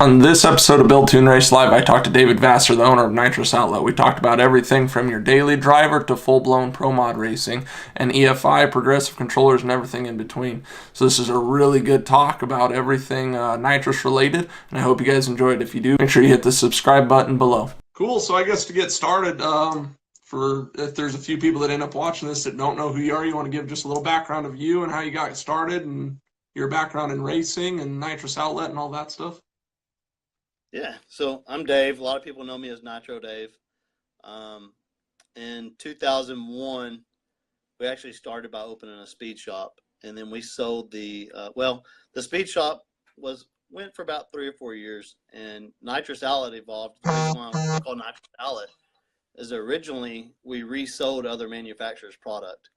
On this episode of Build Tune Race Live, I talked to David Vasser, the owner of Nitrous Outlet. We talked about everything from your daily driver to full-blown pro mod racing and EFI, progressive controllers, and everything in between. So this is a really good talk about everything nitrous related, and I hope you guys enjoyed. If you do, make sure you hit the subscribe button below. Cool. So I guess to get started, for if there's a few people that end up watching this that don't know who you are, you want to give just a little background of you and how you got started and your background in racing and Nitrous Outlet and all that stuff. Yeah, so I'm Dave. A lot of people know me as Nitro Dave. In 2001, we actually started by opening a speed shop, and then we sold the speed shop went for about 3 or 4 years, and Nitrous Outlet evolved. The reason why it's called Nitrous Outlet is originally we resold other manufacturers' product.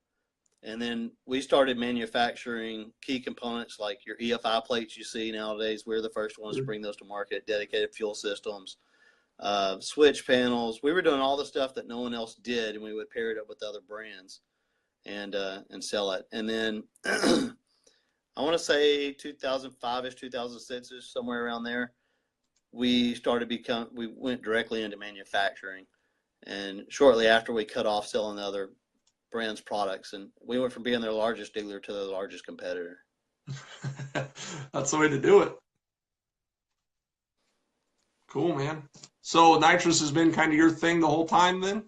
And then we started manufacturing key components like your EFI plates you see nowadays. We're the first ones to bring those to market, dedicated fuel systems, switch panels. We were doing all the stuff that no one else did, and we would pair it up with other brands and sell it. And then I want to say 2005-ish, 2006-ish, somewhere around there, we went directly into manufacturing. And shortly after, we cut off selling the other brands products, and we went from being their largest dealer to their largest competitor. That's the way to do it. Cool, man. So nitrous has been kind of your thing the whole time then?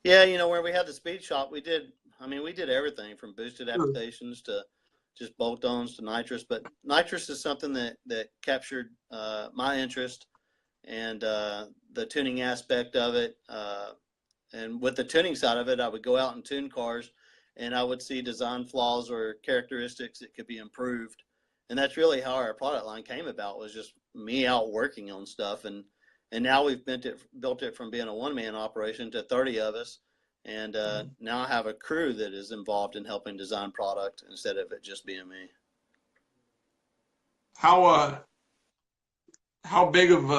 Yeah, where we had the speed shop, we did everything from boosted applications to just bolt-ons to nitrous. But nitrous is something that captured my interest and the tuning aspect of it. And with the tuning side of it, I would go out and tune cars, and I would see design flaws or characteristics that could be improved. And that's really how our product line came about, was just me out working on stuff. And now we've built it from being a one-man operation to 30 of us. And now I have a crew that is involved in helping design product instead of it just being me. How big of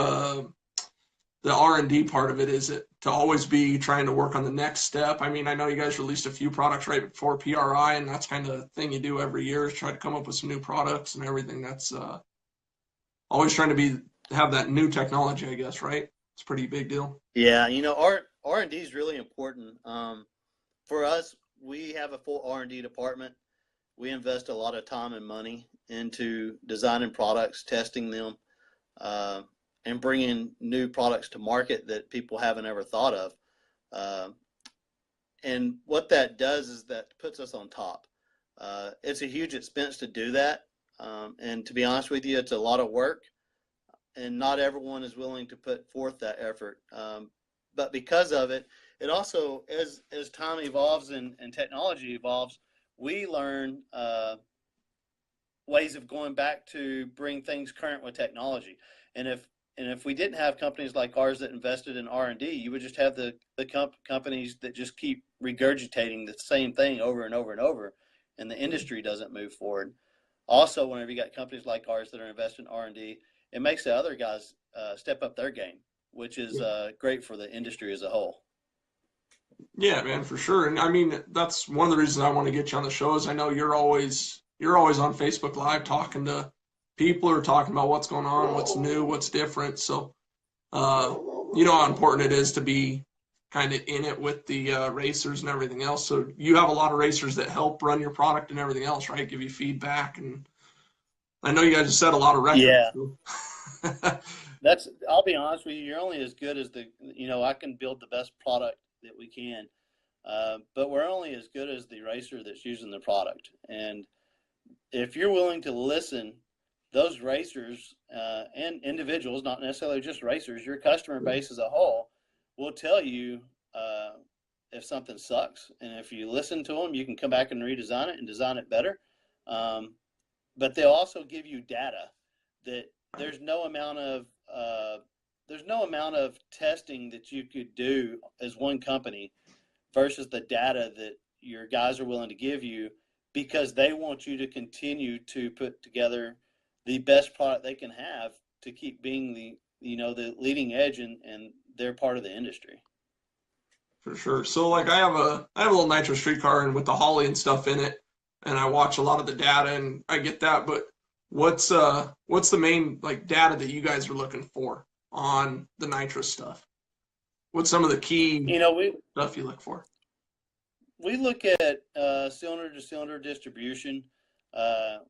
the R&D part of it is it to always be trying to work on the next step? I mean, I know you guys released a few products right before PRI, and that's kind of the thing you do every year is try to come up with some new products and everything. That's always trying to have that new technology, I guess, right? It's a pretty big deal. Yeah, R&D is really important. For us, we have a full R&D department. We invest a lot of time and money into designing products, testing them, and bringing new products to market that people haven't ever thought of. And what that does is that puts us on top. It's a huge expense to do that. And to be honest with you, it's a lot of work, and not everyone is willing to put forth that effort. But because of it, it also, as time evolves and technology evolves, we learn ways of going back to bring things current with technology. And if we didn't have companies like ours that invested in R&D, you would just have the companies that just keep regurgitating the same thing over and over and over, and the industry doesn't move forward. Also, whenever you got companies like ours that are investing in R&D, it makes the other guys step up their game, which is great for the industry as a whole. Yeah, man, for sure. And I mean, that's one of the reasons I want to get you on the show is I know you're always on Facebook Live talking to people are talking about what's going on, what's new, what's different. So, you know how important it is to be kind of in it with the racers and everything else. So you have a lot of racers that help run your product and everything else, right? Give you feedback. And I know you guys have set a lot of records. Yeah. So. I'll be honest with you, you're only as good as I can build the best product that we can. But we're only as good as the racer that's using the product. And if you're willing to listen, those racers and individuals, not necessarily just racers, your customer base as a whole will tell you if something sucks. And if you listen to them, you can come back and redesign it and design it better. But they'll also give you data that there's no amount of testing that you could do as one company versus the data that your guys are willing to give you, because they want you to continue to put together the best product they can have to keep being the leading edge and they're part of the industry. For sure. So like I have a little Nitrous street car and with the Holly and stuff in it, and I watch a lot of the data and I get that, but What's the main like data that you guys are looking for on the nitrous stuff? What's some of the key You know, we stuff you look for? we look at cylinder to cylinder distribution.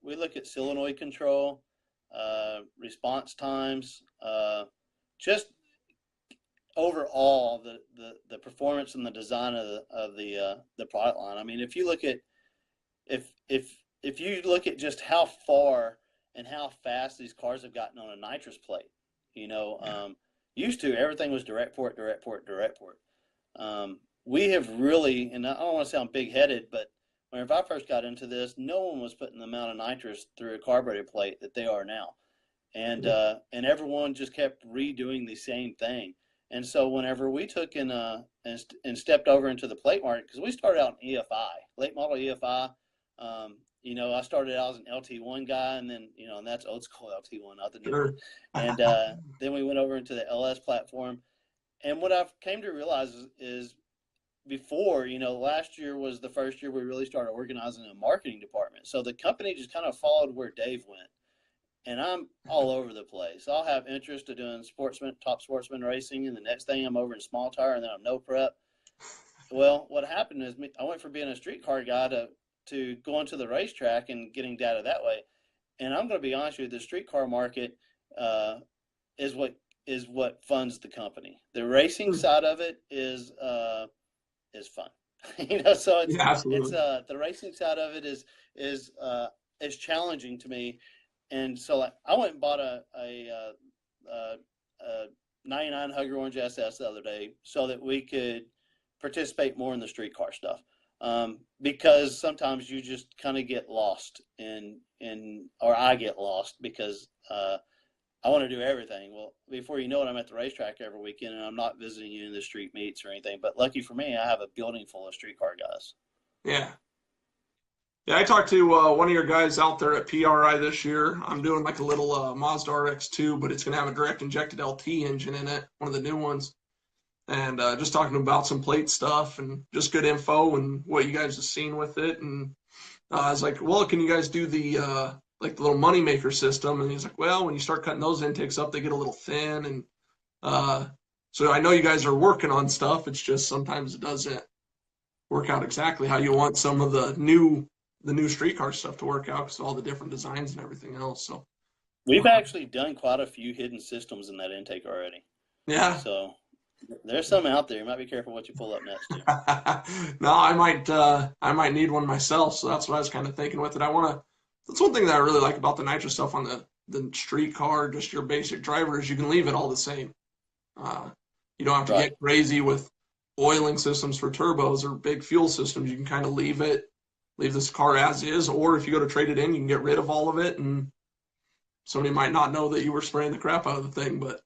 We look at solenoid control, response times, just overall the performance and the design of the product line. I mean, if you look at if you look at just how far and how fast these cars have gotten on a nitrous plate, you know, used to everything was direct port, direct port, direct port. We have really, and I don't want to sound big headed, but whenever I first got into this, no one was putting the amount of nitrous through a carburetor plate that they are now, and everyone just kept redoing the same thing. And so whenever we took and stepped over into the plate market, because we started out in EFI, late model EFI. You know, I started out as an LT1 guy, and then, you know, and that's old school LT1, not the new one. Sure. And then we went over into the LS platform. And what I've came to realize is before, you know, last year was the first year we really started organizing a marketing department. So the company just kind of followed where Dave went. And I'm all over the place. I'll have interest in doing top sportsman racing, and the next thing I'm over in small tire, and then I'm no prep. Well, what happened is I went from being a street car guy to going to the racetrack and getting data that way. And I'm going to be honest with you, the street car market is what funds the company. The racing side of it is fun, you know. So Yeah, it's absolutely. the racing side of it is challenging to me. And so I went and bought a 99 Hugger Orange SS the other day so that we could participate more in the street car stuff. Because sometimes you just kind of get lost or I get lost because I want to do everything. Well, before you know it, I'm at the racetrack every weekend, and I'm not visiting you in the street meets or anything. But lucky for me, I have a building full of street car guys. Yeah. Yeah, I talked to one of your guys out there at PRI this year. I'm doing like a little Mazda RX-2, but it's going to have a direct injected LT engine in it, one of the new ones. And just talking about some plate stuff and just good info and what you guys have seen with it. And I was like, well, can you guys do the like the little moneymaker system? And he's like, well, when you start cutting those intakes up, they get a little thin. And so I know you guys are working on stuff. It's just sometimes it doesn't work out exactly how you want some of the new streetcar stuff to work out because of all the different designs and everything else. So We've actually done quite a few hidden systems in that intake already. yeah. So there's some out there. You might be careful what you pull up next to. No, I might need one myself. So that's what I was kind of thinking with it. That's one thing that I really like about the nitro stuff on the street car, just your basic driver, is you can leave it all the same. Uh, you don't have to Right. get crazy with oiling systems for turbos or big fuel systems. You can kind of leave this car as is, or if you go to trade it in, you can get rid of all of it, and somebody might not know that you were spraying the crap out of the thing, but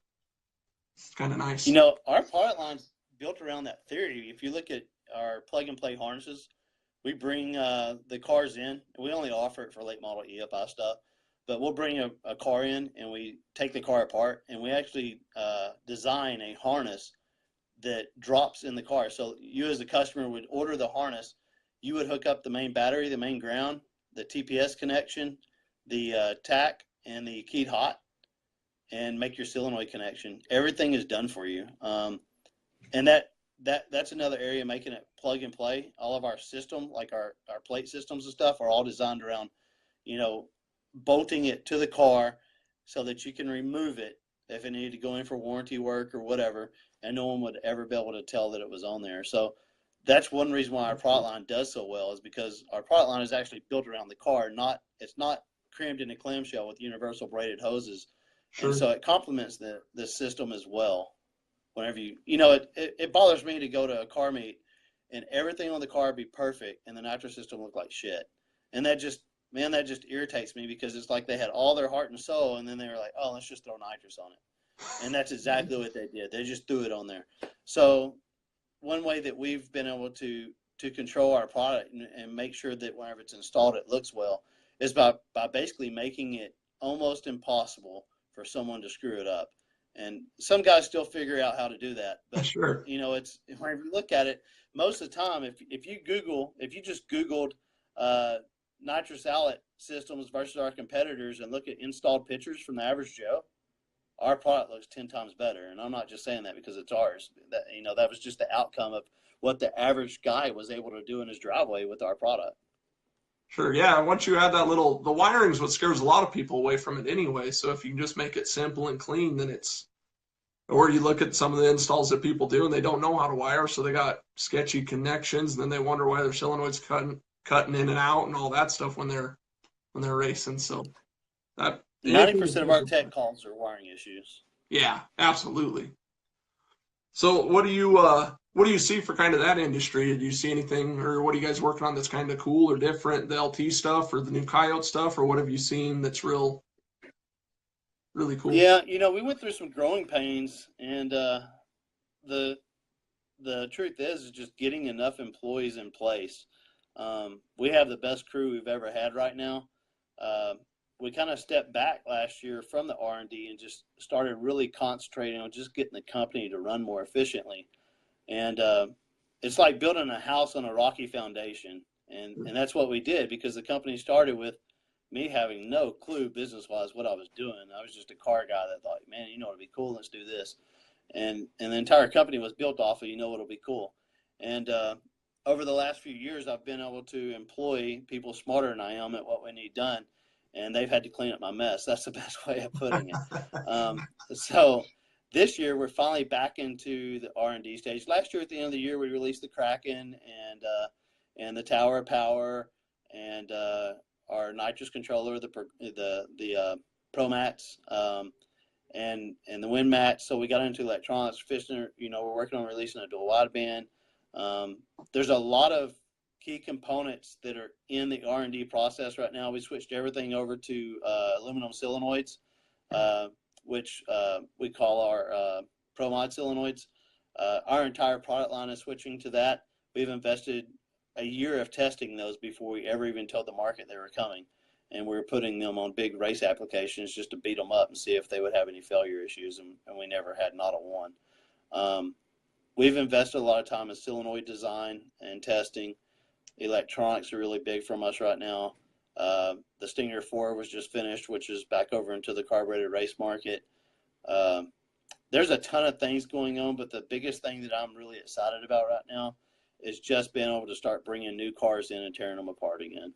it's kind of You nice. know, our product line's built around that theory. If you look at our plug and play harnesses, we bring the cars in. We only offer it for late model EFI stuff, but we'll bring a car in and we take the car apart and we actually design a harness that drops in the car. So you as a customer would order the harness. You would hook up the main battery, the main ground, the TPS connection, the tack, and the keyed hot, and make your solenoid connection. Everything is done for you. And that's another area, making it plug and play. All of our system, like our plate systems and stuff, are all designed around, you know, bolting it to the car so that you can remove it if it needed to go in for warranty work or whatever, and no one would ever be able to tell that it was on there. So that's one reason why our product line does so well, is because our product line is actually built around the car. It's not crammed in a clamshell with universal braided hoses, and Sure. so it complements the system as well. Whenever it bothers me to go to a car meet and everything on the car be perfect and the nitro system look like shit, and that just irritates me, because it's like they had all their heart and soul, and then they were like, oh, let's just throw nitrous on it, and that's exactly what they did. They just threw it on there. So one way that we've been able to control our product and make sure that whenever it's installed it looks well is by basically making it almost impossible for someone to screw it up. And some guys still figure out how to do that, but Sure. you know, it's whenever you look at it, most of the time, if you just Googled uh, nitrous outlet systems versus our competitors and look at installed pictures from the average Joe, our product looks 10 times better. And I'm not just saying that because it's ours. That, you know, that was just the outcome of what the average guy was able to do in his driveway with our product. Sure, yeah. Once you add that the wiring's what scares a lot of people away from it anyway. So if you can just make it simple and clean, then or you look at some of the installs that people do and they don't know how to wire, so they got sketchy connections, and then they wonder why their solenoid's cutting in and out and all that stuff when they're racing. So that 90% of our tech calls are wiring issues. Yeah, absolutely. So what do you see for kind of that industry? Do you see anything, or what are you guys working on that's kind of cool or different, the LT stuff or the new Coyote stuff, or what have you seen that's really cool? Yeah, you know, we went through some growing pains, and the truth is just getting enough employees in place. We have the best crew we've ever had right now. We kind of stepped back last year from the R&D and just started really concentrating on just getting the company to run more efficiently. And it's like building a house on a rocky foundation. And that's what we did, because the company started with me having no clue business-wise what I was doing. I was just a car guy that thought, man, you know what'll be cool? Let's do this. And the entire company was built off of, you know what'll be cool. And over the last few years, I've been able to employ people smarter than I am at what we need done. And they've had to clean up my mess. That's the best way of putting it. So this year, we're finally back into the R&D stage. Last year, at the end of the year, we released the Kraken and the Tower of Power and our nitrous controller, the Pro Mats, and the Wind Mats. So we got into electronics. Fishing, you know, we're working on releasing a dual wideband. There's a lot of key components that are in the R&D process right now. We switched everything over to aluminum solenoids, which we call our Pro Mod solenoids. Our entire product line is switching to that. We've invested a year of testing those before we ever even told the market they were coming. And we were putting them on big race applications just to beat them up and see if they would have any failure issues. And we never had, not a one. We've invested a lot of time in solenoid design and testing. Electronics are really big from us right now. The Stinger 4 was just finished, which is back over into the carbureted race market. There's a ton of things going on, but the biggest thing that I'm really excited about right now is just being able to start bringing new cars in and tearing them apart again.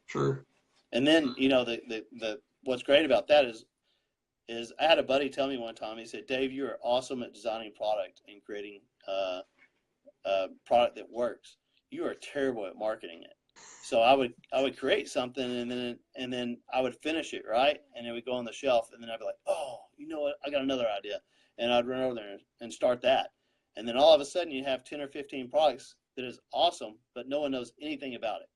Sure. And then, you know, the what's great about that is I had a buddy tell me one time, he said, Dave, you are awesome at designing product and creating a product that works. You are terrible at marketing it. So I would create something and then I would finish it, right? And it would go on the shelf, and then I'd be like, oh, you know what? I got another idea. And I'd run over there and start that. And then all of a sudden you have 10 or 15 products that is awesome, but no one knows anything about it.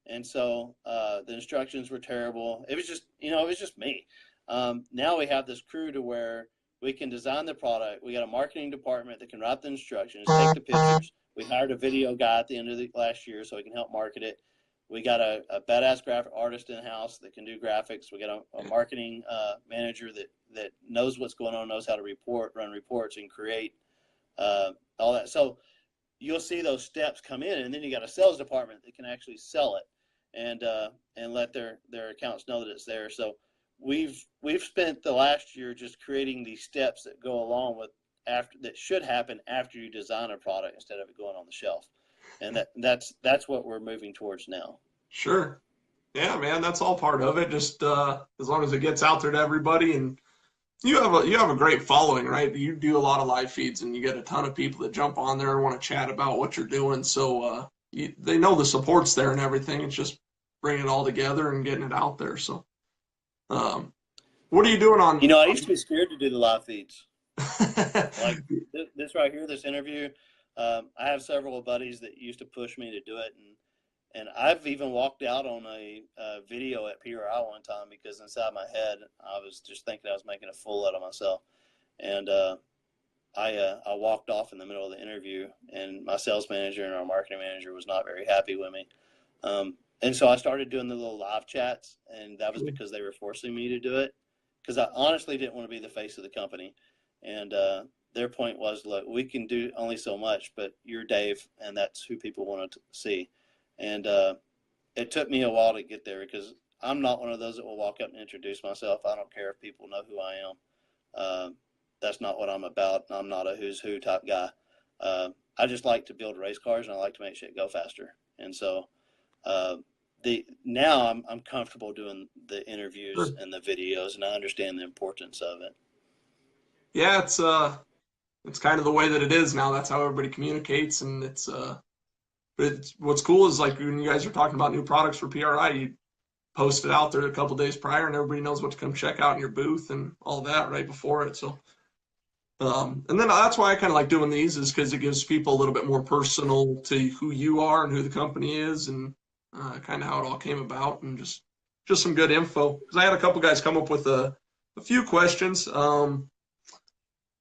And so the instructions were terrible. It was just, you know, it was just me. Now we have this crew to where we can design the product. We got a marketing department that can write the instructions, take the pictures. We hired a video guy at the end of the last year so he can help market it. We got a badass graphic artist in-house that can do graphics. We got a marketing manager that knows what's going on, knows how to run reports and create all that. So you'll see those steps come in, and then you got a sales department that can actually sell it and let their accounts know that it's there. So we've spent the last year just creating these steps that go along with that should happen after you design a product instead of it going on the shelf. And that's what we're moving towards now. Sure. Yeah, man, that's all part of it. Just as long as it gets out there to everybody, and you have a great following, right? You do a lot of live feeds, and you get a ton of people that jump on there and want to chat about what you're doing. So they know the support's there and everything. It's just bringing it all together and getting it out there. So, what are you doing on? You know, I used to be scared to do the live feeds. Like this right here, this interview. I have several buddies that used to push me to do it, and I've even walked out on a video at PRI one time because inside my head I was just thinking I was making a fool out of myself, and I walked off in the middle of the interview, and my sales manager and our marketing manager was not very happy with me, and so I started doing the little live chats, and that was because they were forcing me to do it, because I honestly didn't want to be the face of the company, and their point was, look, we can do only so much, but you're Dave, and that's who people want to see. And it took me a while to get there because I'm not one of those that will walk up and introduce myself. I don't care if people know who I am. That's not what I'm about. I'm not a who's who type guy. I just like to build race cars, and I like to make shit go faster. And so now I'm comfortable doing the interviews and the videos, and I understand the importance of it. Yeah, it's kind of the way that it is now. That's how everybody communicates, and but what's cool is like when you guys are talking about new products for PRI, you post it out there a couple days prior, and everybody knows what to come check out in your booth and all that right before it. So, and then that's why I kind of like doing these is because it gives people a little bit more personal to who you are and who the company is, and kind of how it all came about, and just some good info. Because I had a couple guys come up with a few questions.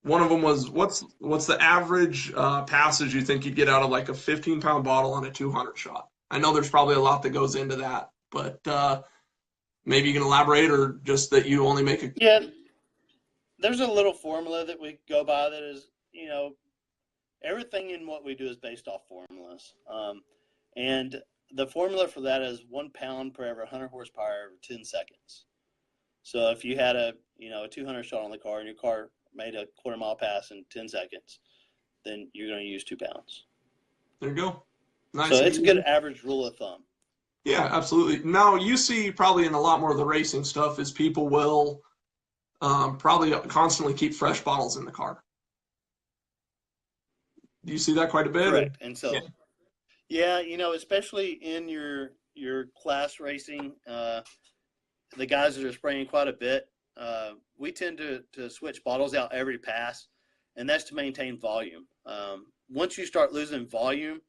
One of them was, what's the average passage you think you'd get out of like a 15-pound bottle on a 200 shot? I know there's probably a lot that goes into that, but maybe you can elaborate, or just that you only make a. Yeah, there's a little formula that we go by that is, everything in what we do is based off formulas. And the formula for that is 1 pound per every 100 horsepower every 10 seconds. So if you had a 200 shot on the car and your car made a quarter-mile pass in 10 seconds, then you're going to use 2 pounds. There you go. Nice. So it's a good average rule of thumb. Yeah, absolutely. Now you see probably in a lot more of the racing stuff is people will probably constantly keep fresh bottles in the car. Do you see that quite a bit? Correct. And so, yeah, especially in your class racing, the guys that are spraying quite a bit, we tend to switch bottles out every pass, and that's to maintain volume. Once you start losing volume,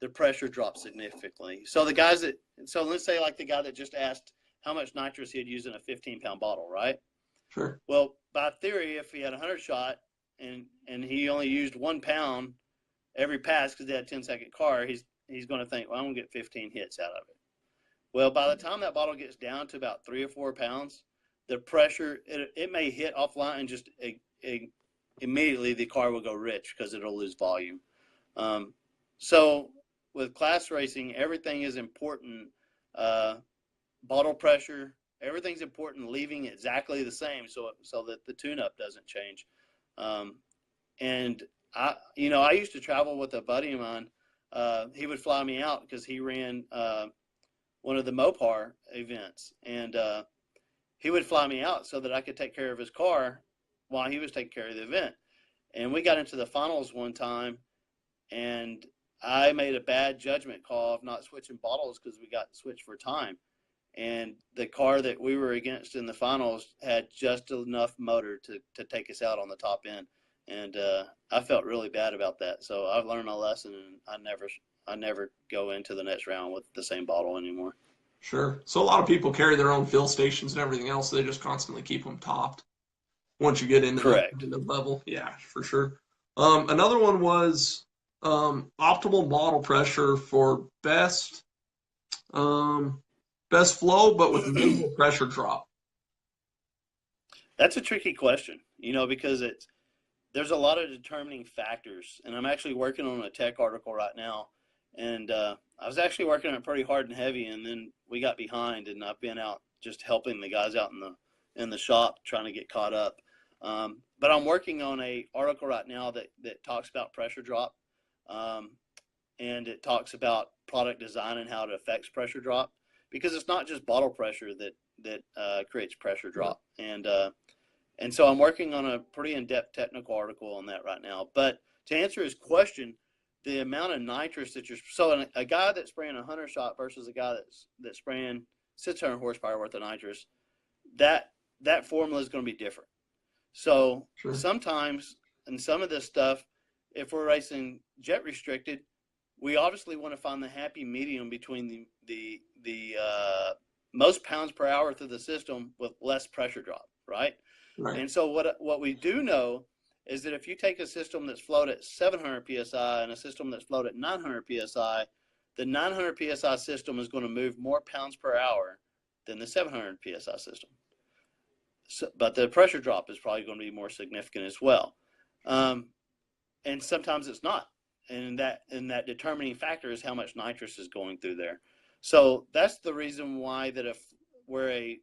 the pressure drops significantly. So let's say like the guy that just asked how much nitrous he had used in a 15-pound bottle, right? Sure. Well, by theory, if he had a 100 shot and he only used 1 pound every pass because he had a 10-second car, he's going to think, well, I'm going to get 15 hits out of it. Well, by the time that bottle gets down to about 3 or 4 pounds, the pressure, it may hit offline and just immediately the car will go rich because it'll lose volume. So with class racing, everything is important. Bottle pressure, everything's important, leaving exactly the same so that the tune-up doesn't change. And I used to travel with a buddy of mine. He would fly me out because he ran one of the Mopar events, and he would fly me out so that I could take care of his car while he was taking care of the event. And we got into the finals one time, and I made a bad judgment call of not switching bottles because we got switched for time. And the car that we were against in the finals had just enough motor to take us out on the top end. And I felt really bad about that. So I've learned my lesson, and I never go into the next round with the same bottle anymore. Sure. So a lot of people carry their own fill stations and everything else. So they just constantly keep them topped once you get into the level. Yeah, for sure. Another one was optimal bottle pressure for best flow, but with minimal pressure drop. That's a tricky question, because there's a lot of determining factors, and I'm actually working on a tech article right now, and I was actually working on it pretty hard and heavy, and then we got behind, and I've been out just helping the guys out in the shop trying to get caught up. But I'm working on a article right now that talks about pressure drop, and it talks about product design and how it affects pressure drop, because it's not just bottle pressure that creates pressure drop. And so I'm working on a pretty in-depth technical article on that right now. But to answer his question, the amount of nitrous that a guy that's spraying 100 shot versus a guy that's spraying 600 horsepower worth of nitrous, that formula is going to be different. So sometimes in some of this stuff, if we're racing jet restricted, we obviously want to find the happy medium between the most pounds per hour through the system with less pressure drop, right? Right. And so what we do know is that if you take a system that's flowed at 700 psi and a system that's flowed at 900 psi, the 900 psi system is going to move more pounds per hour than the 700 psi system. So, but the pressure drop is probably going to be more significant as well. And sometimes it's not. And that determining factor is how much nitrous is going through there. So that's the reason why that if we're a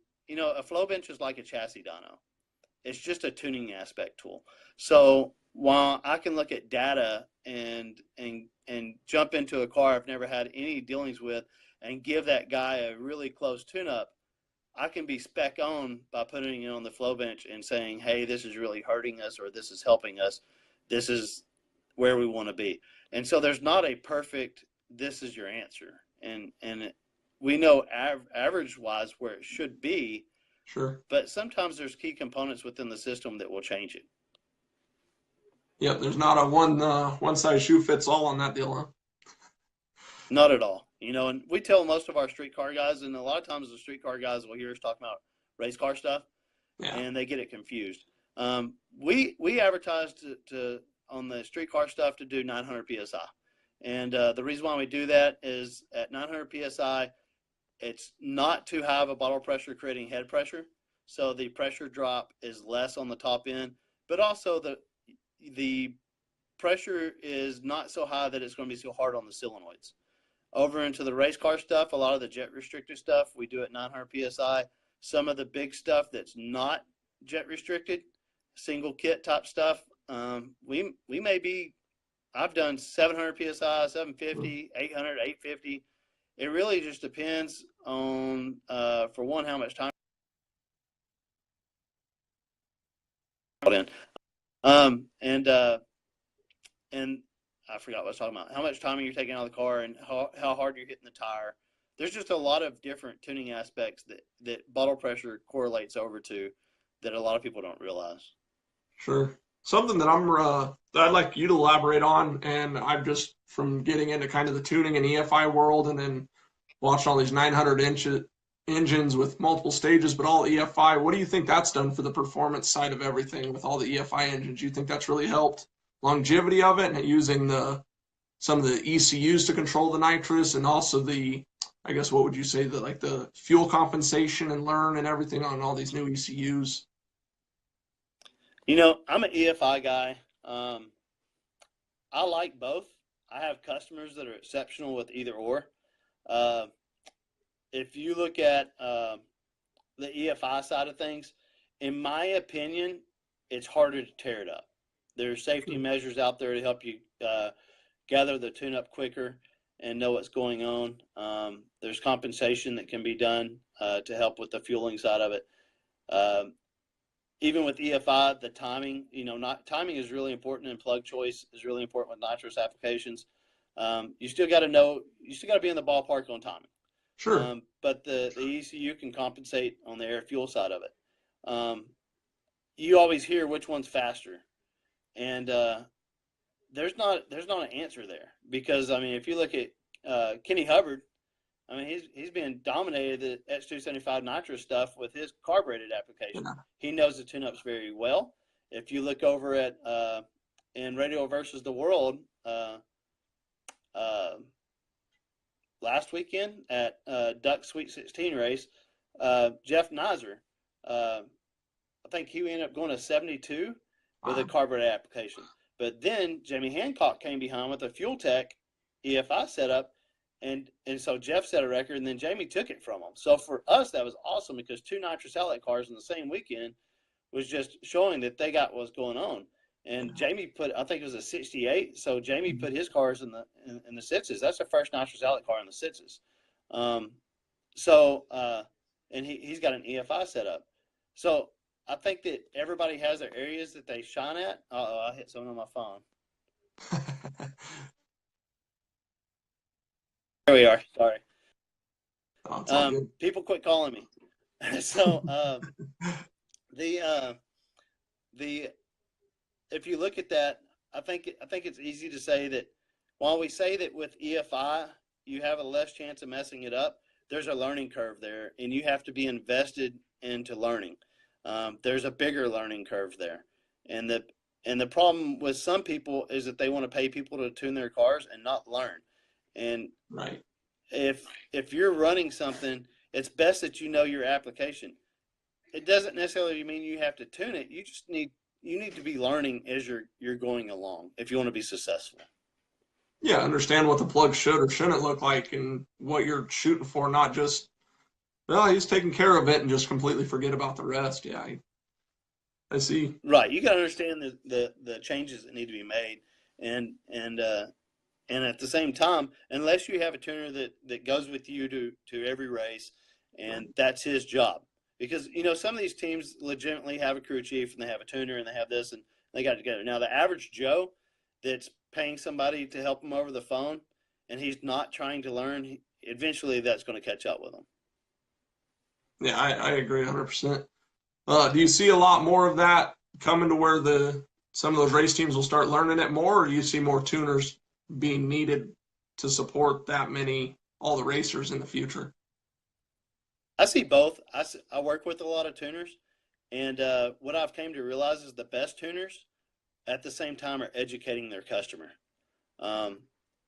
flow bench is like a chassis dyno. It's just a tuning aspect tool. So while I can look at data and jump into a car I've never had any dealings with and give that guy a really close tune-up, I can be spec on by putting it on the flow bench and saying, hey, this is really hurting us, or this is helping us. This is where we want to be. And so there's not a perfect, this is your answer. And we know average wise where it should be. Sure. But sometimes there's key components within the system that will change it. Yep, there's not a one size shoe fits all on that deal, huh? Not at all. And we tell most of our street car guys, and a lot of times the street car guys will hear us talking about race car stuff, Yeah. and they get it confused. We advertise to on the street car stuff to do 900 psi, and the reason why we do that is at 900 psi, it's not too high of a bottle pressure creating head pressure, so the pressure drop is less on the top end, but also the pressure is not so high that it's going to be so hard on the solenoids. Over into the race car stuff, a lot of the jet restricted stuff we do at 900 psi. Some of the big stuff that's not jet restricted, single kit type stuff, we may be, I've done 700 psi, 750, 800, 850. It really just depends on, for one, how much time in. And I forgot what I was talking about. How much time you're taking out of the car and how hard you're hitting the tire. There's just a lot of different tuning aspects that bottle pressure correlates over to that a lot of people don't realize. Sure. Something that I'd like you to elaborate on, and I've just from getting into kind of the tuning and EFI world, and then watching all these 900-inch engines with multiple stages, but all EFI. What do you think that's done for the performance side of everything with all the EFI engines? Do you think that's really helped longevity of it and using some of the ECUs to control the nitrous, and also I guess what would you say, the fuel compensation and learn and everything on all these new ECUs? I'm an EFI guy. I like both. I have customers that are exceptional with either or. If you look at the EFI side of things, in my opinion, it's harder to tear it up. There's safety measures out there to help you gather the tune-up quicker and know what's going on. There's compensation that can be done to help with the fueling side of it. Even with EFI, the timing, timing is really important, and plug choice is really important with nitrous applications. You still got to be in the ballpark on timing. Sure. But the ECU can compensate on the air fuel side of it. You always hear which one's faster, and there's not an answer there, because if you look at Kenny Hubbard, he's been dominated the X275 nitrous stuff with his carbureted application. Yeah. He knows the tune-ups very well. If you look over at in Radio versus the World last weekend at Duck Sweet 16 race, Jeff Nizer, I think he ended up going to 72 with a carbureted application. But then Jamie Hancock came behind with a Fuel Tech EFI setup, and so Jeff set a record, and then Jamie took it from him. So for us, that was awesome, because two nitrous outlet cars in the same weekend was just showing that they got what's going on. And Jamie put, I think it was a 68, so Jamie put his cars in the sixes. That's the first nitrous outlet car in the sixes. And he's got an EFI setup. So I think that everybody has their areas that they shine at. I hit something on my phone. There we are. Sorry. Oh, people quit calling me. So if you look at that, I think it's easy to say that while we say that with EFI you have a less chance of messing it up, there's a learning curve there, and you have to be invested into learning. There's a bigger learning curve there, and the problem with some people is that they want to pay people to tune their cars and not learn. And right. If you're running something, it's best that you know your application. It doesn't necessarily mean you have to tune it. You just need to be learning as you're going along if you want to be successful. Yeah, understand what the plug should or shouldn't look like and what you're shooting for, not just, well, he's taking care of it and just completely forget about the rest. Yeah, I see. Right. You got to understand the changes that need to be made, and and at the same time, unless you have a tuner that goes with you to every race, and that's his job. Because some of these teams legitimately have a crew chief and they have a tuner and they have this and they got it together. Now the average Joe that's paying somebody to help him over the phone and he's not trying to learn, eventually that's going to catch up with him. Yeah, I agree 100%. Do you see a lot more of that coming to where some of those race teams will start learning it more, or do you see more tuners being needed to support all the racers in the future? I see both. I work with a lot of tuners, and what I've came to realize is the best tuners at the same time are educating their customer. Um,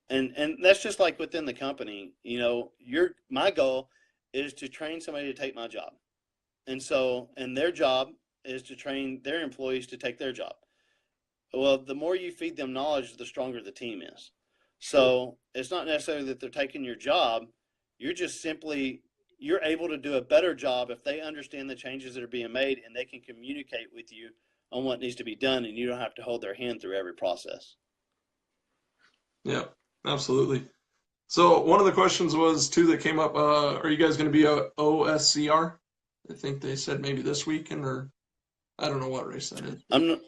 and that's just like within the company. My goal is to train somebody to take my job, and their job is to train their employees to take their job. Well, the more you feed them knowledge, the stronger the team is. So it's not necessarily that they're taking your job. You're just simply you're able to do a better job if they understand the changes that are being made and they can communicate with you on what needs to be done, and you don't have to hold their hand through every process. Yeah, absolutely. So one of the questions was too that came up. Are you guys going to be a OSCR? I think they said maybe this weekend, or I don't know what race that is. I'm not,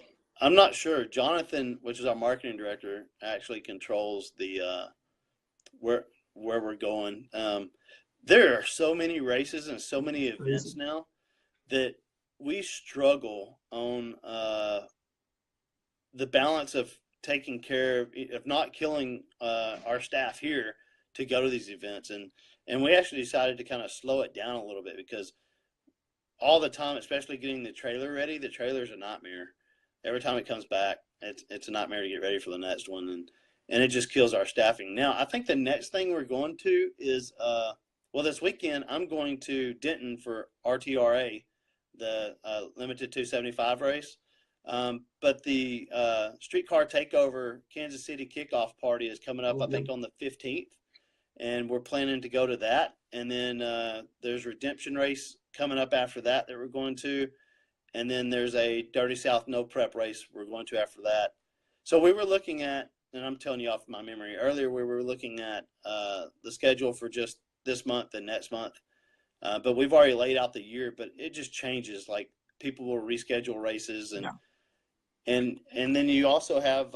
I'm not sure. Jonathan, which is our marketing director, actually controls the where where we're going. There are so many races and so many events Crazy. now that we struggle on the balance of taking care of not killing our staff here to go to these events, and we actually decided to kind of slow it down a little bit because all the time, especially getting the trailer ready, the trailer's a nightmare. Every time it comes back, it's a nightmare to get ready for the next one, and it just kills our staffing. Now, I think the next thing we're going to is well, this weekend I'm going to Denton for RTRA, the limited 275 race. But the streetcar takeover Kansas City kickoff party is coming up, I think, on the 15th, and we're planning to go to that. And then there's redemption race coming up after that we're going to, and then there's a Dirty South no prep race we're going to after that. So we were looking at, and I'm telling you off my memory, earlier we were looking at the schedule for just this month and next month, but we've already laid out the year, but it just changes. Like people will reschedule races, Yeah. and then you also have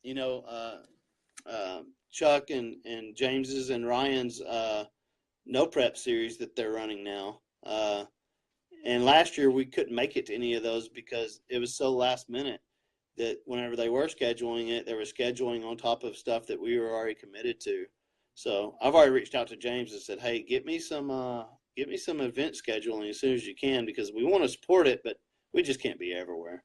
you know Chuck and James's and Ryan's no prep series that they're running now. And last year we couldn't make it to any of those because it was so last minute that whenever they were scheduling it, they were scheduling on top of stuff that we were already committed to. So I've already reached out to James and said, "Hey, get me some event scheduling as soon as you can because we want to support it, but we just can't be everywhere."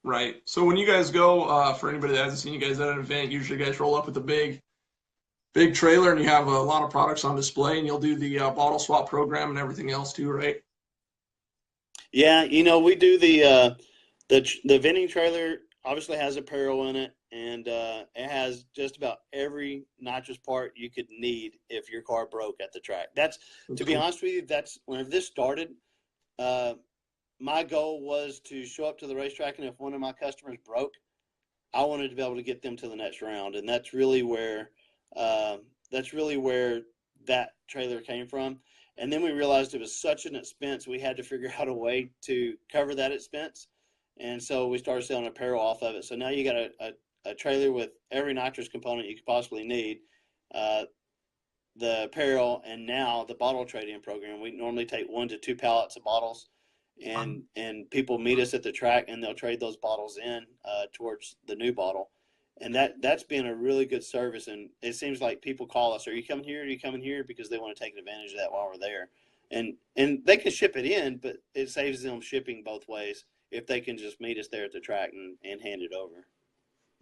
Right. So when you guys go, for anybody that hasn't seen you guys at an event, usually you guys roll up with a big trailer and you have a lot of products on display, and you'll do the bottle swap program and everything else too, right? Yeah, we do the vending trailer obviously has apparel in it, and it has just about every nitrous part you could need if your car broke at the track. That's That's to be cool. honest with you, that's whenever this started. Uh, my goal was to show up to the racetrack, and if one of my customers broke, I wanted to be able to get them to the next round, and uh, that's really where that trailer came from. And then we realized it was such an expense, we had to figure out a way to cover that expense, and so we started selling apparel off of it. So now you got a trailer with every nitrous component you could possibly need. Uh, the apparel, and now the bottle trading program. We normally take 1 to 2 pallets of bottles, and people meet us at the track and they'll trade those bottles in towards the new bottle, and that's been a really good service. And it seems like people call us, "Are you coming here? Are you coming here?" Because they want to take advantage of that while we're there, and they can ship it in, but it saves them shipping both ways if they can just meet us there at the track and hand it over.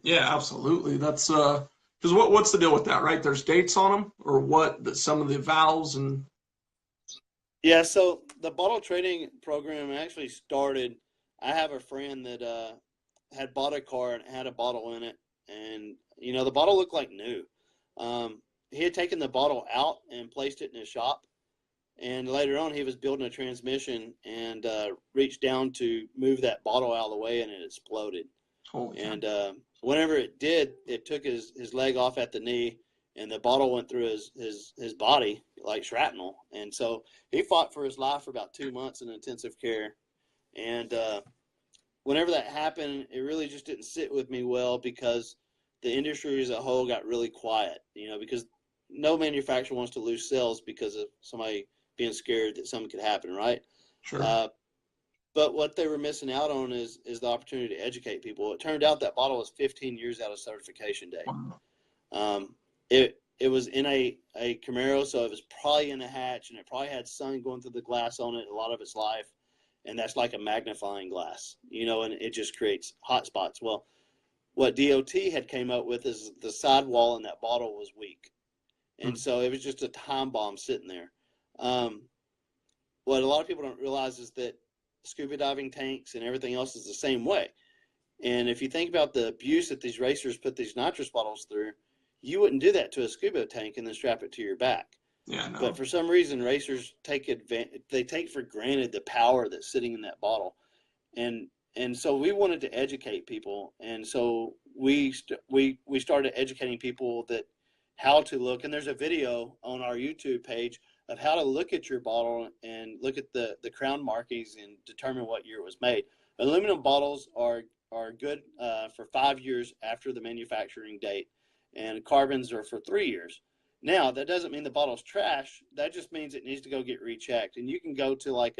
Yeah, absolutely. That's because what's the deal with that, right? There's dates on them, or what? That some of the valves and Yeah, so the bottle trading program actually started. I have a friend that had bought a car and had a bottle in it, and the bottle looked like new. He had taken the bottle out and placed it in his shop, and later on he was building a transmission and reached down to move that bottle out of the way, and it exploded. Holy And cow. whenever it did, it took his leg off at the knee, and the bottle went through his body like shrapnel. And so he fought for his life for about 2 months in intensive care. And whenever that happened, it really just didn't sit with me well, because the industry as a whole got really quiet, because no manufacturer wants to lose sales because of somebody being scared that something could happen, right? Sure. But what they were missing out on is the opportunity to educate people. It turned out that bottle was 15 years out of certification date. Wow. It was in a Camaro, so it was probably in a hatch, and it probably had sun going through the glass on it a lot of its life, and that's like a magnifying glass, and it just creates hot spots. Well, what DOT had came up with is the sidewall in that bottle was weak, and so it was just a time bomb sitting there. What a lot of people don't realize is that scuba diving tanks and everything else is the same way. And if you think about the abuse that these racers put these nitrous bottles through, you wouldn't do that to a scuba tank and then strap it to your back. Yeah, no. But for some reason, racers take for granted the power that's sitting in that bottle. And so we wanted to educate people. And so we started educating people that how to look. And there's a video on our YouTube page of how to look at your bottle and look at the crown markings and determine what year it was made. Aluminum bottles are good for 5 years after the manufacturing date, and carbons are for 3 years. Now, that doesn't mean the bottle's trash. That just means it needs to go get rechecked. And you can go to like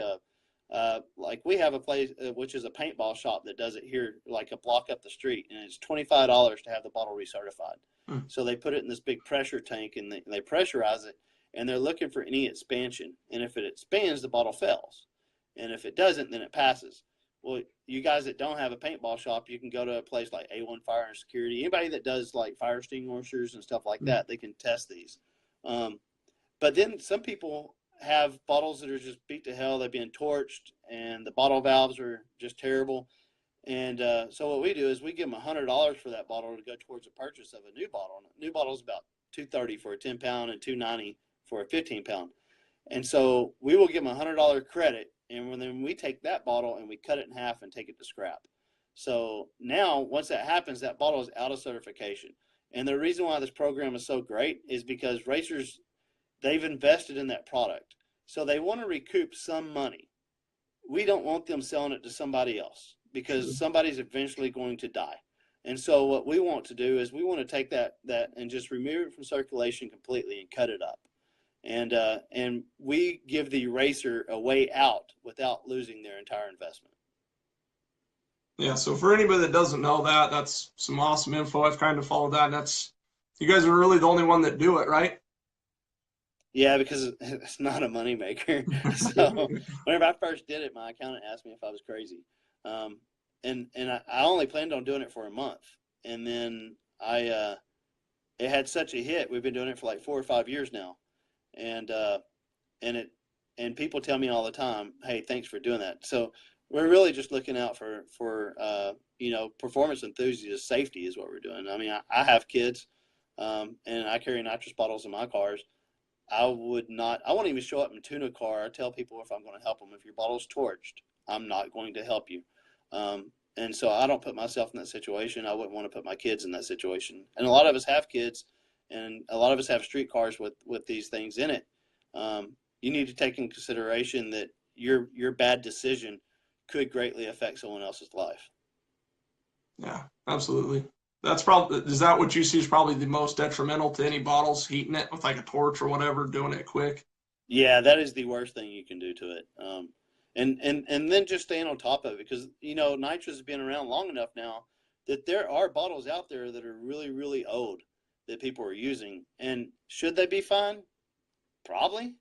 we have a place, which is a paintball shop that does it here, like a block up the street, and it's $25 to have the bottle recertified. So they put it in this big pressure tank, and they pressurize it, and they're looking for any expansion. And if it expands, the bottle fails. And if it doesn't, then it passes. Well, you guys that don't have a paintball shop, you can go to a place like A1 Fire and Security. Anybody that does like fire extinguishers and stuff like that, they can test these. But then some people have bottles that are just beat to hell. They've been torched, and the bottle valves are just terrible. And so what we do is we give them $100 for that bottle to go towards the purchase of a new bottle. A new bottle is about $230 for a 10-pound and $290 for a 15-pound. And so we will give them $100 credit, and then we take that bottle and we cut it in half and take it to scrap. So now, once that happens, that bottle is out of certification. And the reason why this program is so great is because racers, they've invested in that product. So they want to recoup some money. We don't want them selling it to somebody else, because somebody's eventually going to die. And so what we want to do is we want to take that and just remove it from circulation completely and cut it up. And we give the racer a way out without losing their entire investment. Yeah, so for anybody that doesn't know that, that's some awesome info. I've kind of followed that. And you guys are really the only one that do it, right? Yeah, because it's not a moneymaker. So whenever I first did it, my accountant asked me if I was crazy. And I only planned on doing it for a month. And then it had such a hit. We've been doing it for like 4 or 5 years now. And people tell me all the time, hey, thanks for doing that. So we're really just looking out for performance enthusiasts. Safety is what we're doing. I mean, I have kids, and I carry nitrous bottles in my cars. I won't even show up and tune a car. I tell people if I'm going to help them, if your bottle's torched, I'm not going to help you. And so I don't put myself in that situation. I wouldn't want to put my kids in that situation. And a lot of us have kids, and a lot of us have street cars with these things in it. You need to take in consideration that your bad decision could greatly affect someone else's life. Yeah, absolutely. Is that what you see is probably the most detrimental to any bottles, heating it with like a torch or whatever, doing it quick? Yeah, that is the worst thing you can do to it. And then just staying on top of it, because nitrous has been around long enough now that there are bottles out there that are really, really old that people are using. And should they be fine? Probably.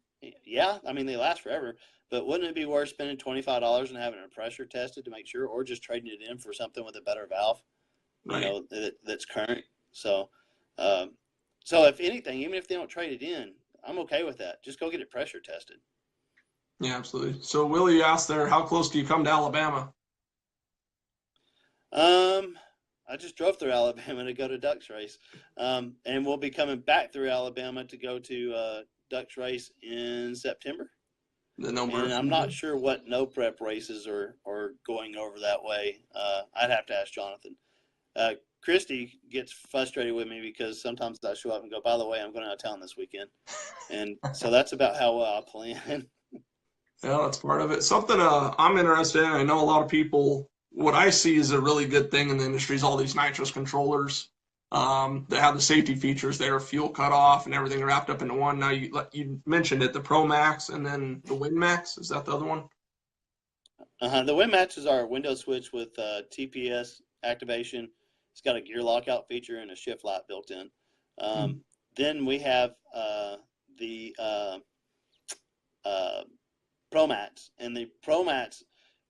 Yeah, I mean, they last forever. But wouldn't it be worth spending $25 and having a pressure tested to make sure, or just trading it in for something with a better valve, Right. that's current? So if anything, even if they don't trade it in, I'm okay with that. Just go get it pressure tested. Yeah, absolutely. So Willie asked there, how close do you come to Alabama? I just drove through Alabama to go to Ducks race, and we'll be coming back through Alabama to go to Ducks race in September. The number And of I'm not season. sure what no prep races are going over that way. I'd have to ask Jonathan. Christy gets frustrated with me because sometimes I show up and go, by the way, I'm going out of town this weekend. And so that's about how well I plan. Yeah, that's part of it. Something I'm interested in. I know a lot of people. What I see is a really good thing in the industry is all these nitrous controllers that have the safety features there, fuel cutoff, and everything wrapped up into one. Now you mentioned it, the Pro Max and then the Win Max. Is that the other one? The Win Match is our window switch with TPS activation. It's got a gear lockout feature and a shift light built in. Mm. Then we have the Pro Mats, and the Pro Mats,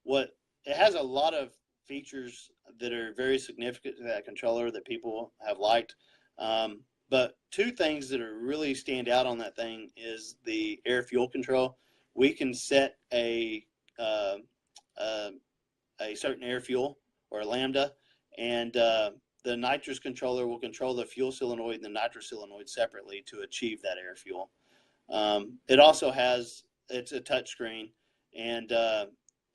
it has a lot of features that are very significant to that controller that people have liked. But two things that are really stand out on that thing is the air fuel control. We can set uh, a certain air fuel or a lambda, and the nitrous controller will control the fuel solenoid and the nitrous solenoid separately to achieve that air fuel. It also has, it's a touch screen, and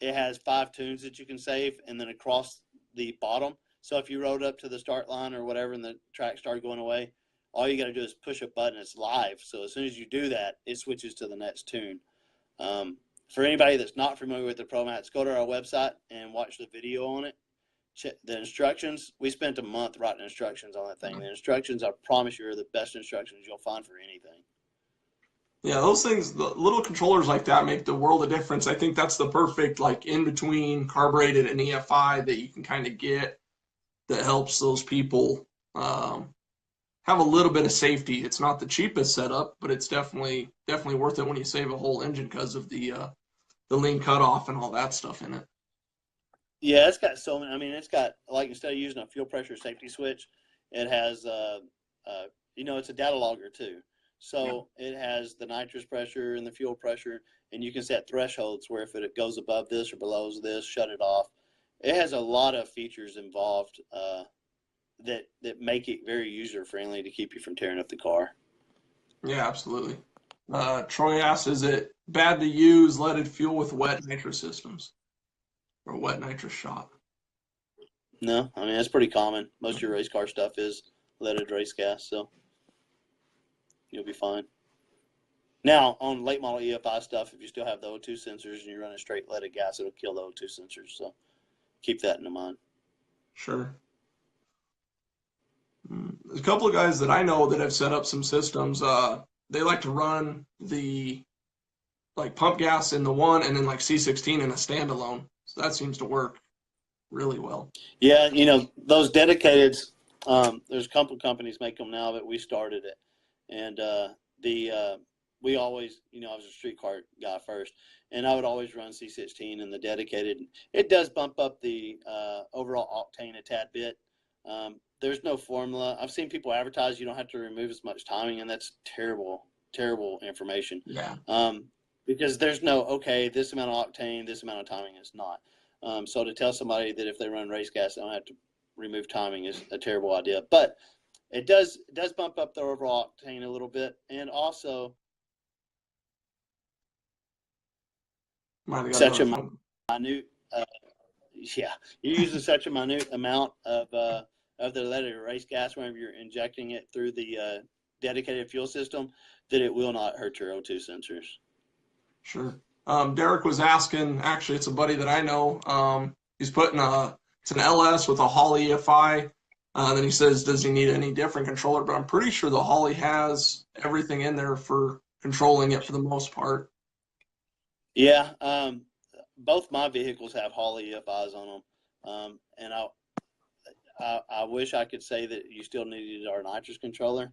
it has 5 tunes that you can save, and then across the bottom. So if you rode up to the start line or whatever and the track started going away, all you got to do is push a button. It's live. So as soon as you do that, it switches to the next tune. For anybody that's not familiar with the Pro Mats, go to our website and watch the video on it. Check the instructions. We spent a month writing instructions on that thing. The instructions, I promise you, are the best instructions you'll find for anything. Yeah, those things, the little controllers like that make the world of difference. I think that's the perfect like in between carbureted and EFI that you can kind of get that helps those people have a little bit of safety. It's not the cheapest setup, but it's definitely worth it when you save a whole engine because of the lean cutoff and all that stuff in it. Yeah, it's got so many. I mean, it's got, like, instead of using a fuel pressure safety switch, it has it's a data logger too. So it has the nitrous pressure and the fuel pressure, and you can set thresholds where if it goes above this or below this, shut it off. It has a lot of features involved that make it very user friendly to keep you from tearing up the car. Yeah, absolutely. Troy asks, is it bad to use leaded fuel with wet nitrous systems or wet nitrous shot? No, I mean, that's pretty common. Most of your race car stuff is leaded race gas, so you'll be fine. Now, on late model EFI stuff, if you still have the O2 sensors and you're running straight leaded gas, it'll kill the O2 sensors. So keep that in mind. Sure. There's a couple of guys that I know that have set up some systems. They like to run the like pump gas in the one and then like C16 in a standalone. So that seems to work really well. Yeah, those dedicated, there's a couple of companies make them now, but we started it. And we always, I was a street car guy first, and I would always run C16 and the dedicated. It does bump up the overall octane a tad bit. There's no formula. I've seen people advertise you don't have to remove as much timing, and that's terrible, terrible information. Yeah. Because there's no, okay, this amount of octane, this amount of timing is not. So to tell somebody that if they run race gas, they don't have to remove timing is a terrible idea. But it does bump up their overall octane a little bit, and also such a minute, you're using such a minute amount of the leaded race gas whenever you're injecting it through the dedicated fuel system that it will not hurt your O2 sensors. Sure. Derek was asking, actually, it's a buddy that I know. He's putting it's an LS with a Holley EFI. Then he says, does he need any different controller? But I'm pretty sure the Holley has everything in there for controlling it for the most part. Yeah. Both my vehicles have Holley EFIs on them. And I wish I could say that you still needed our nitrous controller.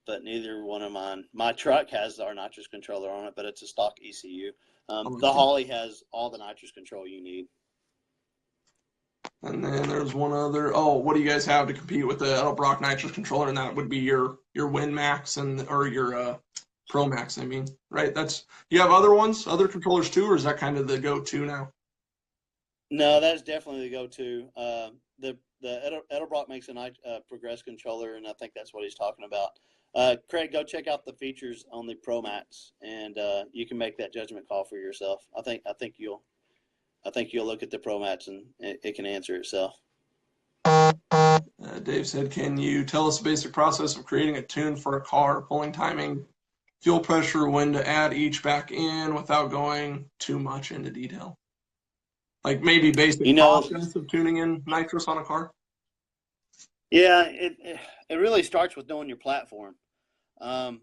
But neither one of mine. My truck has our nitrous controller on it, but it's a stock ECU. The Holley has all the nitrous control you need. And then there's one other. Oh, what do you guys have to compete with the Edelbrock nitrous controller? And that would be your Win Max or your Pro Max. I mean, right? You have other ones, other controllers too, or is that kind of the go-to now? No, that's definitely the go-to. The Edelbrock makes a progress controller, and I think that's what he's talking about. Craig, go check out the features on the Pro Mats, and you can make that judgment call for yourself. I think you'll look at the Pro Mats, and it can answer itself. Dave said, can you tell us the basic process of creating a tune for a car, pulling timing, fuel pressure, when to add each back in without going too much into detail? Like maybe basic You know, process of tuning in nitrous on a car? yeah, it really starts with knowing your platform. Um,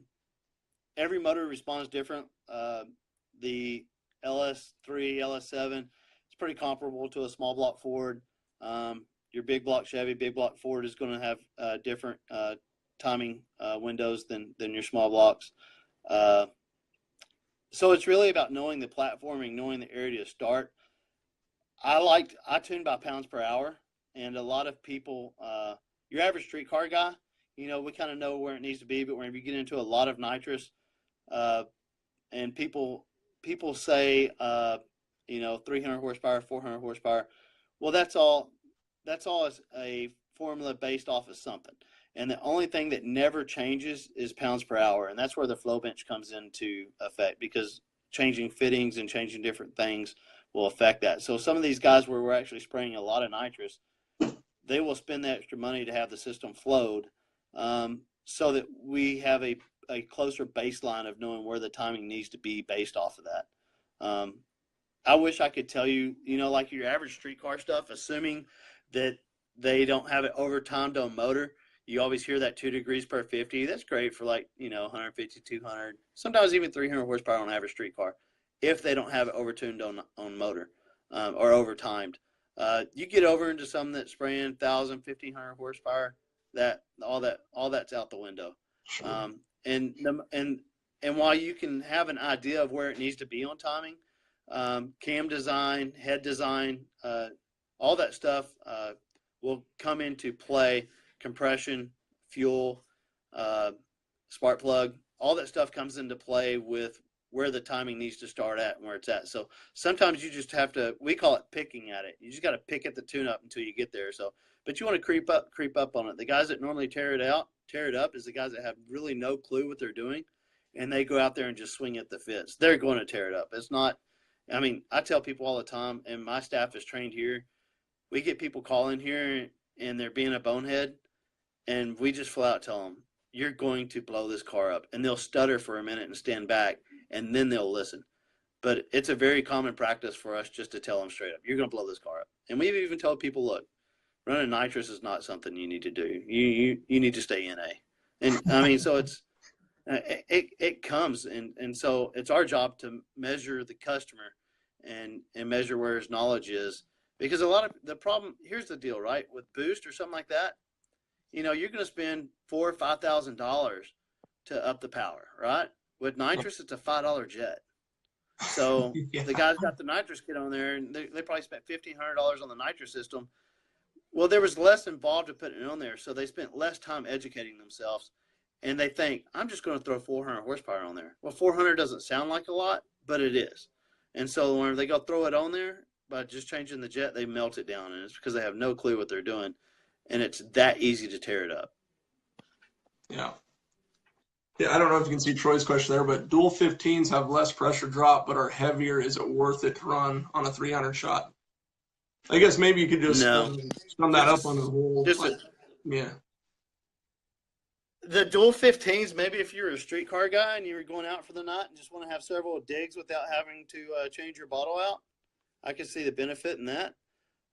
every motor responds different. The LS3, LS7, it's pretty comparable to a small block Ford. Your big block Chevy, big block Ford is going to have different timing windows than your small blocks. So it's really about knowing the platforming, knowing the area to start. I tune by pounds per hour, and a lot of people, your average street car guy, we kind of know where it needs to be, but whenever you get into a lot of nitrous, and people say 300 horsepower, 400 horsepower. Well, that's all is a formula based off of something, and the only thing that never changes is pounds per hour, and that's where the flow bench comes into effect, because changing fittings and changing different things will affect that. So some of these guys where we're actually spraying a lot of nitrous, they will spend the extra money to have the system flowed, so that we have a closer baseline of knowing where the timing needs to be based off of that. I wish I could tell you, like your average street car stuff, assuming that they don't have it over timed on motor. You always hear that 2 degrees per 50. That's great for 150, 200, sometimes even 300 horsepower on an average street car, if they don't have it over tuned on motor, or over timed. You get over into some that's spraying 1,000, 1,500 horsepower, all that's out the window. Sure. And while you can have an idea of where it needs to be on timing, cam design, head design, all that stuff will come into play. Compression, fuel, spark plug, all that stuff comes into play with where the timing needs to start at and where it's at. So sometimes you just have to, we call it picking at it. You just got to pick at the tune up until you get there. So, but you want to creep up on it. The guys that normally tear it up is the guys that have really no clue what they're doing, and they go out there and just swing at the fits. They're going to tear it up. It's not, I tell people all the time, and my staff is trained here. We get people calling here and they're being a bonehead, and we just flat out tell them, you're going to blow this car up. And they'll stutter for a minute and stand back, and then they'll listen. But it's a very common practice for us just to tell them straight up, you're going to blow this car up. And we've even told people, look, running nitrous is not something you need to do. You need to stay NA. And so it comes, and so it's our job to measure the customer and measure where his knowledge is, because a lot of the problem, here's the deal, right? With boost or something like that, you're going to spend $4,000 or $5,000 to up the power, right? With nitrous, it's a $5 jet. So Yeah. the guys got the nitrous kit on there, and they probably spent $1,500 on the nitrous system. Well, there was less involved to putting it on there, so they spent less time educating themselves, and they think, I'm just going to throw 400 horsepower on there. Well, 400 doesn't sound like a lot, but it is. And so whenever they go throw it on there, by just changing the jet, they melt it down, and it's because they have no clue what they're doing, and it's that easy to tear it up. Yeah. Yeah, I don't know if you can see Troy's question there, but dual 15s have less pressure drop but are heavier. Is it worth it to run on a 300 shot? I guess maybe you could just No, sum that up on the whole. Yeah. The dual 15s, maybe if you're a street car guy and you're going out for the night and just want to have several digs without having to change your bottle out, I can see the benefit in that.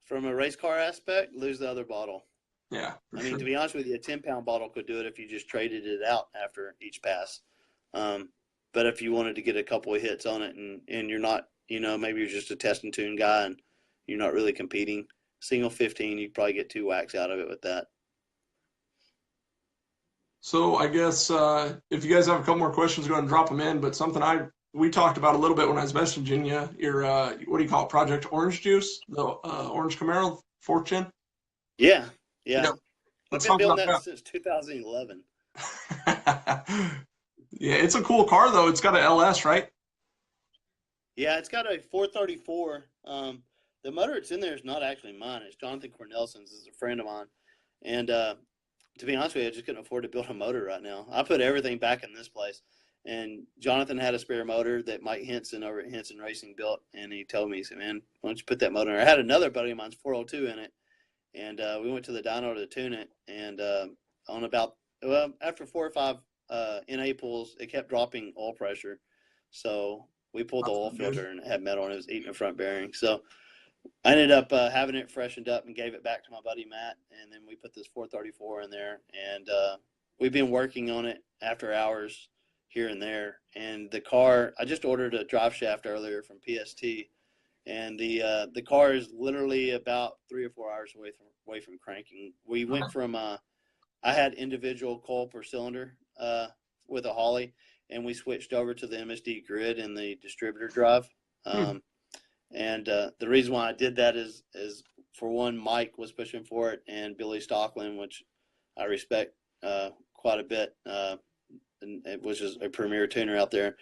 From a race car aspect, lose the other bottle. Yeah. To be honest with you, a 10-pound bottle could do it if you just traded it out after each pass. But if you wanted to get a couple of hits on it and you're not, maybe you're just a test and tune guy and you're not really competing, single 15, you probably get 2 whacks out of it with that. So I guess if you guys have a couple more questions, go ahead and drop them in. But something we talked about a little bit when I was messaging you, your what do you call it, Project Orange Juice, the Orange Camaro 4th Gen? Yeah. Let's I've been talk building about that since 2011. Yeah, it's a cool car though. It's got an LS, right? Yeah, it's got a 434 The motor that's in there is not actually mine. It's Jonathan Cornelson's. It's a friend of mine. And to be honest with you, I just couldn't afford to build a motor right now. I put everything back in this place. And Jonathan had a spare motor that Mike Henson over at Henson Racing built. And he told me, he said, man, why don't you put that motor in there? I had another buddy of mine's 402 in it. And we went to the dyno to tune it. And on about, well, after 4 or 5 NA pulls, it kept dropping oil pressure. So we pulled the oil filter and it had metal and it was eating the front bearing. So I ended up having it freshened up and gave it back to my buddy Matt, and then we put this 434 in there, and we've been working on it after hours here and there. And the car, I just ordered a drive shaft earlier from PST, and the car is literally about 3 or 4 hours away from cranking. We went from I had individual coil per cylinder with a Holly, and we switched over to the MSD grid and the distributor drive. And the reason why I did that is for one, Mike was pushing for it, and Billy Stockland, which I respect quite a bit, and which is a premier tuner out there,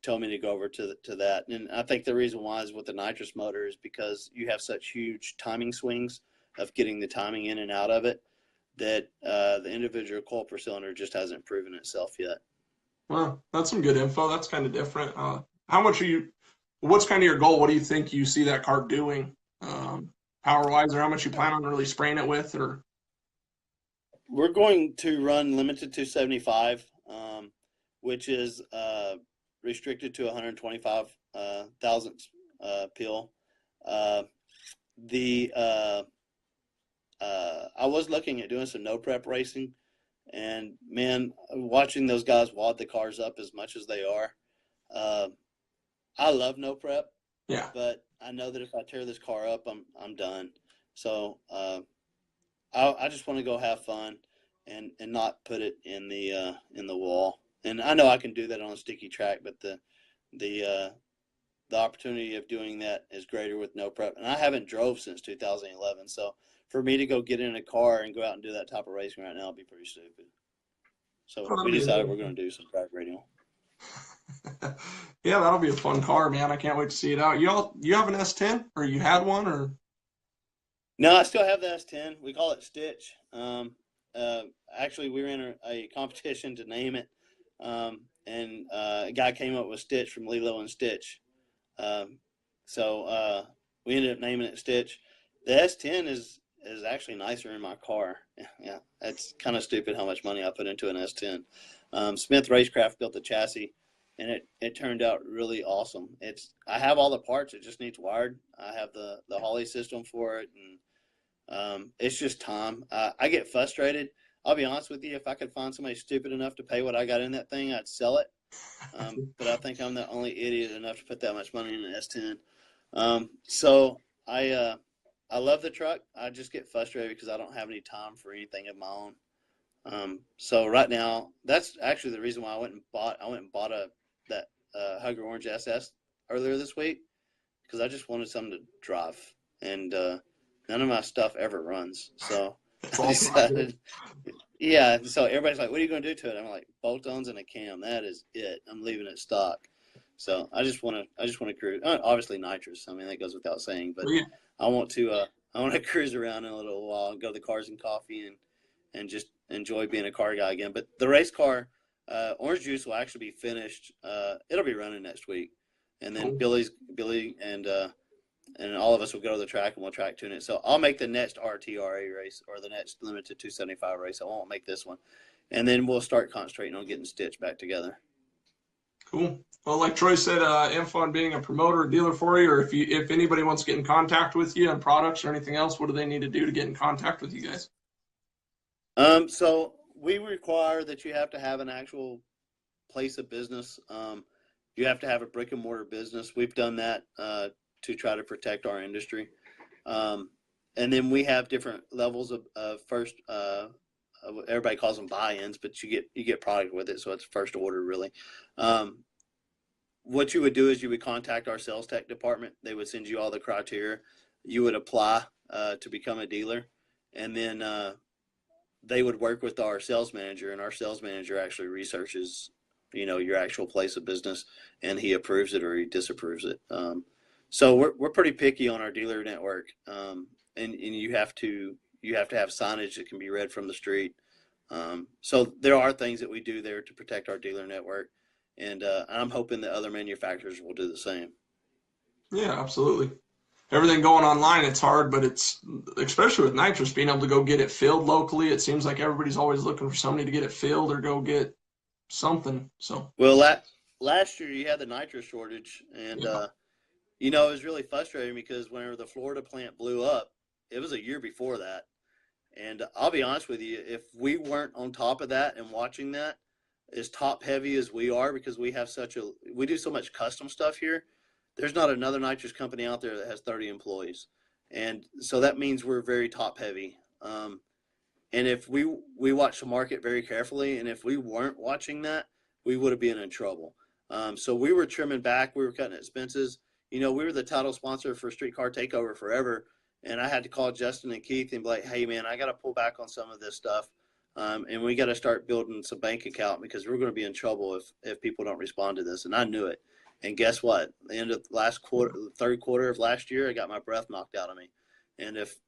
told me to go over to that. And I think the reason why is with the nitrous motor is because you have such huge timing swings of getting the timing in and out of it that the individual coil per cylinder just hasn't proven itself yet. Well, that's some good info. That's kind of different. How much are you? What's kind of your goal? What do you think you see that car doing, power-wise, or how much you plan on really spraying it with? Or we're going to run limited 275, which is restricted to 125 thousandths peel. I was looking at doing some no prep racing, and man, watching those guys wad the cars up as much as they are. I love no prep, yeah, but I know that if I tear this car up, I'm done. So I just want to go have fun and not put it in the wall. And I know I can do that on a sticky track, but the opportunity of doing that is greater with no prep. And I haven't drove since 2011, so for me to go get in a car and go out and do that type of racing right now would be pretty stupid. So we decided we're going to do some track radio. Yeah, that'll be a fun car, man. I can't wait to see it out. You have an S10, or you had one, or? No, I still have the S10. We call it Stitch. Actually, we ran a competition to name it, and a guy came up with Stitch from Lilo and Stitch. So we ended up naming it Stitch. The S10 is actually nicer in my car. Yeah, it's kind of stupid how much money I put into an S10. Smith Racecraft built the chassis, and it turned out really awesome. I have all the parts. It just needs wired. I have the Holly system for it, and it's just time. I get frustrated. I'll be honest with you. If I could find somebody stupid enough to pay what I got in that thing, I'd sell it. But I think I'm the only idiot enough to put that much money in an S10. So I love the truck. I just get frustrated because I don't have any time for anything of my own. So right now, that's actually the reason why I went and bought that Hugger Orange SS earlier this week, because I just wanted something to drive, and none of my stuff ever runs. So I decided, yeah. So everybody's like, "What are you going to do to it?" I'm like, "Bolt-ons and a cam. That is it. I'm leaving it stock." So I just want to cruise. Obviously nitrous. I mean, that goes without saying, but Yeah. I want to cruise around in a little while and go to the Cars and Coffee and just enjoy being a car guy again. But the race car, Orange Juice will actually be finished. It'll be running next week, and then Billy and all of us will go to the track and we'll track tune it. So I'll make the next RTRA race or the next limited 275 race. I won't make this one, and then we'll start concentrating on getting Stitch back together. Cool. Well, like Troy said, info on being a promoter or dealer for you, or if anybody wants to get in contact with you on products or anything else, what do they need to do to get in contact with you guys? So we require that you have to have an actual place of business. You have to have a brick and mortar business. We've done that to try to protect our industry. And then we have different levels of first. Everybody calls them buy-ins, but you get product with it, so it's first order really. What you would do is you would contact our sales tech department. They would send you all the criteria. You would apply to become a dealer, and then they would work with our sales manager, and our sales manager actually researches, your actual place of business, and he approves it or he disapproves it. So we're pretty picky on our dealer network, and you have to have signage that can be read from the street. So there are things that we do there to protect our dealer network, and I'm hoping that other manufacturers will do the same. Yeah, absolutely. Everything going online, it's hard, but it's especially with nitrous being able to go get it filled locally. It seems like everybody's always looking for somebody to get it filled or go get something. So Well, last year you had the nitrous shortage, and yeah, you know, it was really frustrating because whenever the Florida plant blew up, it was a year before that. And I'll be honest with you, if we weren't on top of that and watching that, as top heavy as we are, because we do so much custom stuff here, there's not another nitrous company out there that has 30 employees. And so that means we're very top heavy. And if we watch the market very carefully, and if we weren't watching that, we would have been in trouble. So we were trimming back, we were cutting expenses. You know, we were the title sponsor for Streetcar Takeover forever, and I had to call Justin and Keith and be like, "Hey, man, I got to pull back on some of this stuff, and we got to start building some bank account because we're going to be in trouble if people don't respond to this." And I knew it. And guess what? The end of last quarter, the third quarter of last year, I got my breath knocked out of me. And if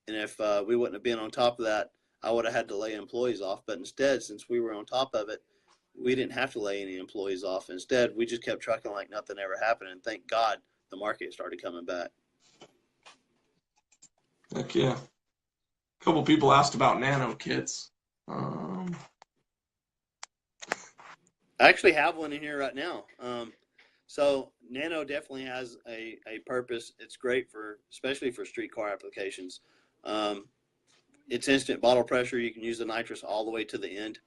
we wouldn't have been on top of that, I would have had to lay employees off. But instead, since we were on top of it, we didn't have to lay any employees off. Instead, we just kept trucking like nothing ever happened. And thank God the market started coming back. heck yeah. A couple people asked about nano kits. Um, I actually have one in here right now. So Nano definitely has a purpose. It's great for, especially for streetcar applications. It's instant bottle pressure. You can use the nitrous all the way to the end.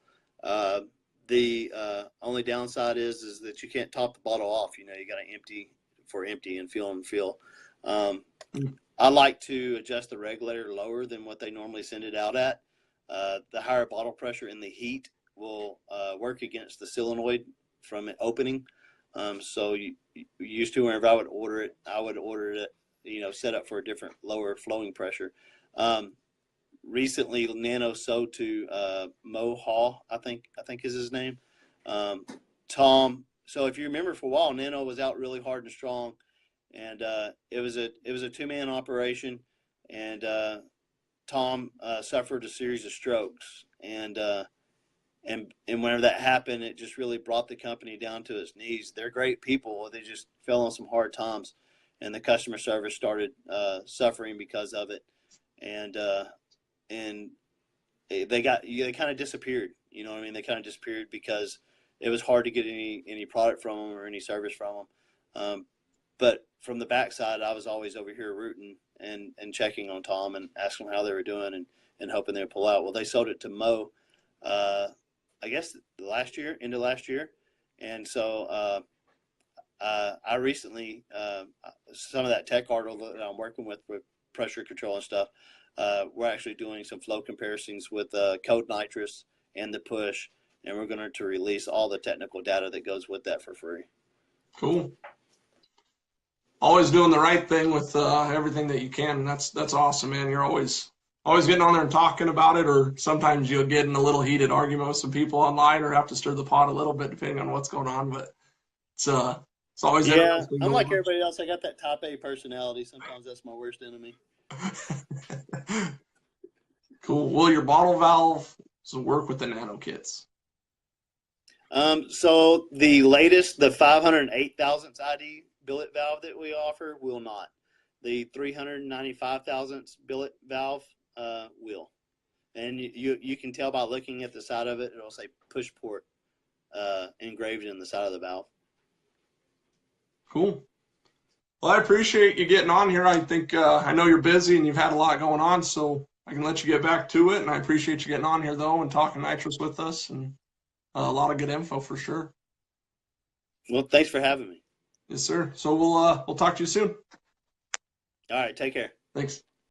The only downside is that you can't top the bottle off. You know, you got to empty and fill. I like to adjust the regulator lower than what they normally send it out at. The higher bottle pressure and the heat will work against the solenoid from it opening. So you used to, whenever I would order it, you know, set up for a different lower flowing pressure. Recently, Nano sold to Mo Hall, I think is his name. Tom. So if you remember, for a while, Nano was out really hard and strong, and it was a 2-man operation, and Tom suffered a series of strokes, and whenever that happened, it just really brought the company down to its knees. They're great people. They just fell on some hard times, and the customer service started suffering because of it, and they kind of disappeared. You know what I mean? They kind of disappeared because it was hard to get any product from them or any service from them. But from the backside, I was always over here rooting and checking on Tom and asking them how they were doing and hoping they would pull out. Well, they sold it to Mo, I guess end of last year. And so I recently, some of that tech article that I'm working with pressure control and stuff, we're actually doing some flow comparisons with Code Nitrous and the push, and we're going to release all the technical data that goes with that for free. cool. Always doing the right thing with everything that you can. And that's awesome, man. You're always getting on there and talking about it, or sometimes you'll get in a little heated argument with some people online or have to stir the pot a little bit depending on what's going on. But it's always interesting. I'm like everybody else. I got that top A personality. Sometimes that's my worst enemy. Cool. Will your bottle valve work with the nano kits? So the latest, the 508 thousandths ID billet valve that we offer will not. The 395 thousandths billet valve will. And you can tell by looking at the side of it, it'll say push port engraved in the side of the valve. Cool. Well, I appreciate you getting on here. I think I know you're busy and you've had a lot going on, so I can let you get back to it. And I appreciate you getting on here, though, and talking nitrous with us, and a lot of good info for sure. Well, thanks for having me. Yes, sir. So we'll talk to you soon. All right. Take care. Thanks.